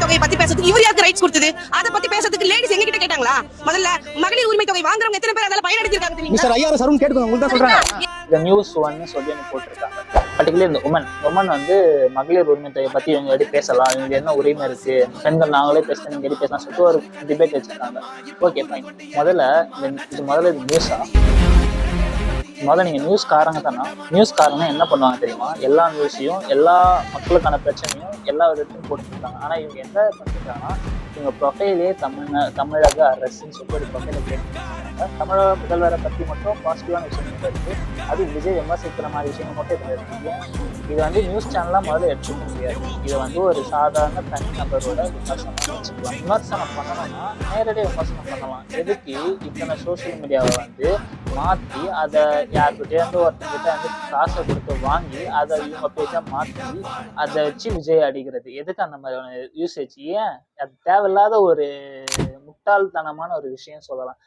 தொகையை பத்தி பேசுறதுக்கு இவர் யாருக்கு ரைட்ஸ் கொடுத்தது? அதை பத்தி பேசுறதுக்கு லேடிஸ் எங்க கிட்ட கேட்டாங்களா? முதல்ல மகளிர் உரிமை தொகை வாங்குறவங்க எத்தனை பேர் அதால பயனடைஞ்சிருக்காங்க தெரியுமா? மிஸ்டர் ஐஆர்எஸ் அருண் கேட்டுக்கோங்க, உங்களுக்கு தான் சொல்றாங்க. இந்த நியூஸ் ஒன்னு சொல்லி எனக்கு போட்டிருக்காங்க. பர்டிகுலர் இந்த உமன் வந்து மகளிர் உரிமை தொகை பத்தி இவங்க எப்படி பேசலாம், இவங்க என்ன உரிமை இருக்கு, பெண்கள் நாங்களே பேசலாம், நீங்க எப்படி பேசலாம் சொல்லிட்டு ஒரு டிபேட் வச்சிருக்காங்க. Okay fine. முதல்ல இது நியூஸா? முதல்ல நீங்க நியூஸ்காரங்க தானா? நியூஸ்காரங்க என்ன பண்ணுவாங்க தெரியுமா? எல்லா நியூஸையும் எல்லா மக்களுக்கான பிரச்சனையும் எல்லா விதத்தையும் போட்டுருக்காங்க. ஆனா இவங்க என்ன பண்ணிருக்காங்கன்னா, இவங்க ப்ரொஃபைலே தமிழக அரசுன்னு சொல்லிட்டு ஒரு ப்ரொஃபைல கேட்டுருக்காங்க. தமிழக முதல்வரை பத்தி மட்டும் பாசிட்டிவான விஷயம் இருக்கு, அது விஜய் விமர்சிக்கிற மாதிரி விஷயங்கள் மட்டும் இதுல இருக்கு. இது வந்து நியூஸ் சேனலா முதல்ல எடுத்துக்க முடியாது. இதை வந்து ஒரு சாதாரண தனி நபரோட விமர்சனம் வச்சுக்கலாம். விமர்சனம் பண்ணணும்னா நேரடியாக விமர்சனம் பண்ணலாம். எதுக்கு இத்தனை சோசியல் மீடியாவை வந்து மாற்றி அதை யாருக்கிட்டேருந்து ஒருத்தங்கிட்ட வந்து காசை கொடுத்து வாங்கி அதை இவங்க பேஜா மாற்றி அதை வச்சு விஜய் அடிக்கிறது? எதுக்கு அந்த மாதிரியான யூசேஜ்? ஏன் அது தேவையில்லாத ஒரு முட்டாள்தனமான ஒரு விஷயம் சொல்லலாம்.